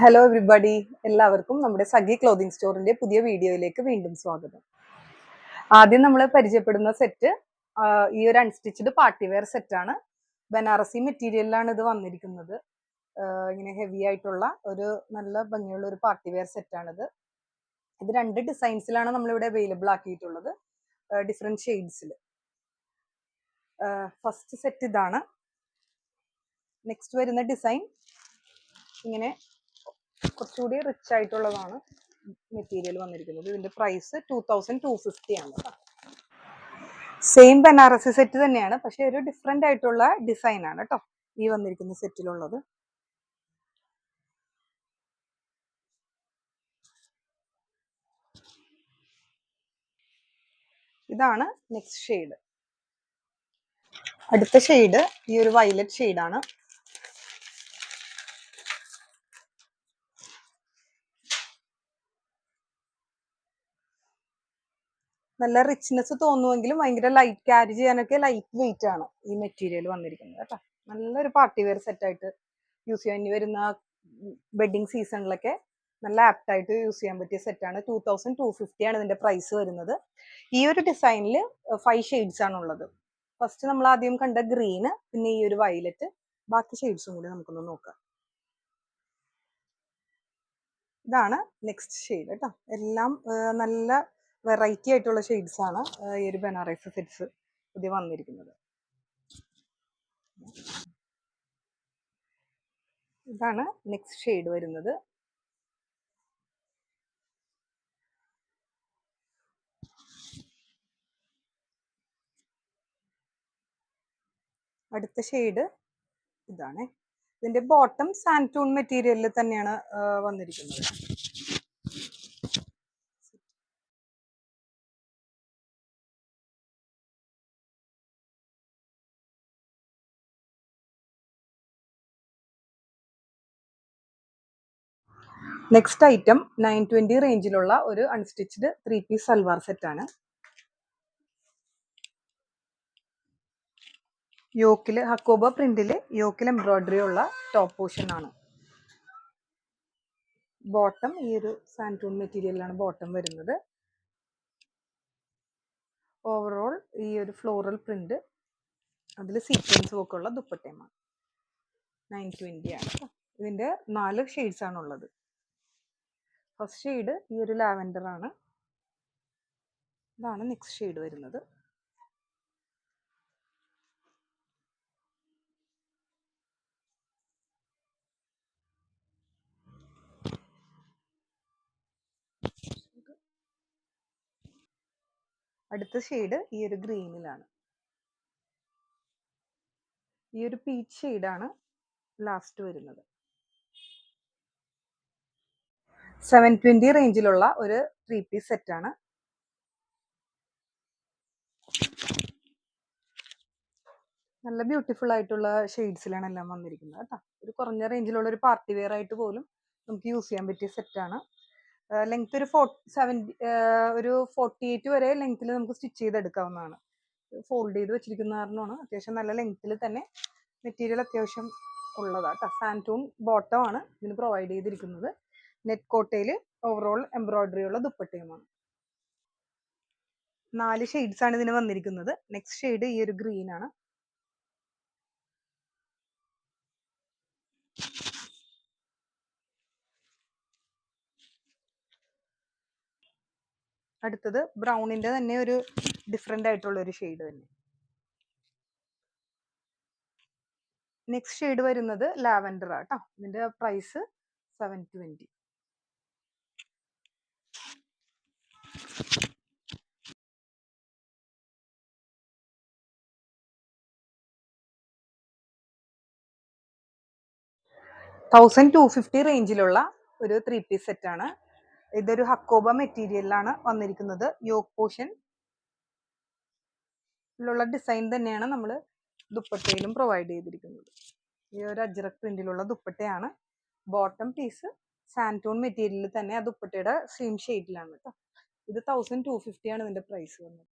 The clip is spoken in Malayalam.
ഹലോ എവ്രിബഡി, എല്ലാവർക്കും നമ്മുടെ സഖി ക്ലോത്തിങ് സ്റ്റോറിന്റെ പുതിയ വീഡിയോയിലേക്ക് വീണ്ടും സ്വാഗതം. ആദ്യം നമ്മൾ പരിചയപ്പെടുന്ന സെറ്റ് ഈ ഒരു അൺസ്റ്റിച്ച്ഡ് പാർട്ടി വെയർ സെറ്റാണ്. ബനാറസി മെറ്റീരിയലിലാണ് ഇത് വന്നിരിക്കുന്നത്. ഇങ്ങനെ ഹെവി ആയിട്ടുള്ള ഒരു നല്ല ഭംഗിയുള്ള ഒരു പാർട്ടി വെയർ സെറ്റാണിത്. ഇത് രണ്ട് ഡിസൈൻസിലാണ് നമ്മളിവിടെ അവൈലബിൾ ആക്കിയിട്ടുള്ളത്, ഡിഫറെന്റ് ഷെയ്ഡ്സിൽ. ഫസ്റ്റ് സെറ്റ് ഇതാണ്. നെക്സ്റ്റ് വരുന്ന ഡിസൈൻ ഇങ്ങനെ കുറച്ചുകൂടി റിച്ച് ആയിട്ടുള്ളതാണ് മെറ്റീരിയൽ വന്നിരിക്കുന്നത്. ഇതിന്റെ പ്രൈസ് 2250 ആണ്. സെയിം ബനാറസി സെറ്റ് തന്നെയാണ്, പക്ഷെ ഒരു ഡിഫറെന്റ് ആയിട്ടുള്ള ഡിസൈൻ ആണ് കേട്ടോ ഈ വന്നിരിക്കുന്ന സെറ്റിലുള്ളത്. ഇതാണ് നെക്സ്റ്റ് ഷെയ്ഡ്. അടുത്ത ഷെയ്ഡ് ഈ ഒരു വയലറ്റ് ഷെയ്ഡാണ്. നല്ല റിച്ച്നെസ് തോന്നുമെങ്കിലും ഭയങ്കര ലൈറ്റ് ക്യാരി ചെയ്യാനൊക്കെ ലൈറ്റ് വെയിറ്റ് ആണ് ഈ മെറ്റീരിയൽ വന്നിരിക്കുന്നത് കേട്ടോ. നല്ലൊരു പാർട്ടി വെയർ സെറ്റായിട്ട് യൂസ് ചെയ്യാൻ, ഇനി വരുന്ന വെഡിങ് സീസണിലൊക്കെ നല്ല ആപ്റ്റ് ആയിട്ട് യൂസ് ചെയ്യാൻ പറ്റിയ സെറ്റാണ്. 2250 ആണ് ഇതിന്റെ പ്രൈസ് വരുന്നത്. ഈ ഒരു ഡിസൈനിൽ 5 ഷെയ്ഡ്സ് ആണ് ഉള്ളത്. ഫസ്റ്റ് നമ്മൾ ആദ്യം കണ്ട ഗ്രീന്, പിന്നെ ഈ ഒരു വയലറ്റ്, ബാക്കി ഷെയ്ഡ്സും കൂടി നമുക്കൊന്ന് നോക്കാം. ഇതാണ് നെക്സ്റ്റ് ഷെയ്ഡ് കേട്ടോ. എല്ലാം നല്ല വെറൈറ്റി ആയിട്ടുള്ള ഷെയ്ഡ്സ് ആണ് ഈ ഒരു ബനാറസി സെറ്റ്സ് പുതിയ വന്നിരിക്കുന്നത്. ഇതാണ് നെക്സ്റ്റ് ഷെയ്ഡ് വരുന്നത്. അടുത്ത ഷെയ്ഡ് ഇതാണ്. ഇതിന്റെ ബോട്ടം സാൻറ്റൂൺ മെറ്റീരിയലിൽ തന്നെയാണ് വന്നിരിക്കുന്നത്. നെക്സ്റ്റ് ഐറ്റം 920 റേഞ്ചിലുള്ള ഒരു അൺസ്റ്റിച്ച്ഡ് 3 പീസ് സൽവാർ സെറ്റ് ആണ്. യോക്കില് ഹക്കോബ പ്രിന്റില് യോക്കിൽ എംബ്രോയിഡറി ഉള്ള ടോപ്പ് പോർഷൻ ആണ്. ബോട്ടം ഈ ഒരു സാൻറ്റൂൺ മെറ്റീരിയലാണ് ബോട്ടം വരുന്നത്. ഓവറോൾ ഈ ഒരു ഫ്ലോറൽ പ്രിന്റ്, അതിൽ സീക്വൻസും ഒക്കെ ഉള്ള ദുപ്പട്ടയുമാണ്. 920 ആണ്. ഇതിന്റെ 4 ഷെയ്ഡ്സ് ആണ് ഉള്ളത്. ഫസ്റ്റ് ഷെയ്ഡ് ഈ ഒരു ലാവൻഡർ ആണ്. ഇതാണ് നെക്സ്റ്റ് ഷെയ്ഡ് വരുന്നത്. അടുത്ത ഷെയ്ഡ് ഈ ഒരു ഗ്രീനിലാണ്. ഈ ഒരു പീച്ച് ഷെയ്ഡാണ് ലാസ്റ്റ് വരുന്നത്. 720 റേഞ്ചിലുള്ള ഒരു 3 പീസ് സെറ്റ് ആണ്. നല്ല ബ്യൂട്ടിഫുൾ ആയിട്ടുള്ള ഷെയ്ഡ്സിലാണ് എല്ലാം വന്നിരിക്കുന്നത് കേട്ടോ. ഒരു കുറഞ്ഞ റേഞ്ചിലുള്ള ഒരു പാർട്ടി വെയർ ആയിട്ട് പോലും നമുക്ക് യൂസ് ചെയ്യാൻ പറ്റിയ സെറ്റാണ്. ലെങ്ത് ഒരു 48 വരെ ലെങ്ത്തിൽ നമുക്ക് സ്റ്റിച്ച് ചെയ്തെടുക്കാവുന്നതാണ്. ഫോൾഡ് ചെയ്ത് വെച്ചിരിക്കുന്ന കാരണമാണ് അത്യാവശ്യം നല്ല ലെങ്ത്തിൽ തന്നെ മെറ്റീരിയൽ അത്യാവശ്യം ഉള്ളതാട്ടോ. സാൻറ്റൂൺ ബോട്ടം ആണ് ഇതിന് പ്രൊവൈഡ് ചെയ്തിരിക്കുന്നത്. നെറ്റ് കോട്ടയിൽ ഓവറോൾ എംബ്രോയിഡറി ഉള്ള ദുപ്പട്ടയുമാണ്. 4 ഷെയ്ഡ്സ് ആണ് ഇതിന് വന്നിരിക്കുന്നത്. നെക്സ്റ്റ് ഷെയ്ഡ് ഈ ഒരു ഗ്രീൻ ആണ്. അടുത്തത് ബ്രൗണിന്റെ തന്നെ ഒരു ഡിഫറെന്റ് ആയിട്ടുള്ള ഒരു ഷെയ്ഡ് തന്നെ. നെക്സ്റ്റ് ഷെയ്ഡ് വരുന്നത് ലാവൻഡർ ആട്ടോ. ഇതിന്റെ പ്രൈസ് 720. $1250 റേഞ്ചിലുള്ള ഒരു 3 പീസ് സെറ്റ് ആണ്. ഇതൊരു ഹക്കോബ മെറ്റീരിയലിലാണ് വന്നിരിക്കുന്നത്. യോക്ക് പോർഷനിലുള്ള ഡിസൈൻ തന്നെയാണ് നമ്മൾ ദുപ്പട്ടയിലും പ്രൊവൈഡ് ചെയ്തിരിക്കുന്നത്. ഈ ഒരു അജ്രക് പ്രിന്റിലുള്ള ദുപ്പട്ടയാണ്. ബോട്ടം പീസ് സാൻറ്റൂൺ മെറ്റീരിയലിൽ തന്നെ ആ ദുപ്പട്ടയുടെ സെയിം ഷെയ്ഡിലാണ് കേട്ടോ. ഇത് 1250 ആണ് ഇതിന്റെ പ്രൈസ് വന്നത്.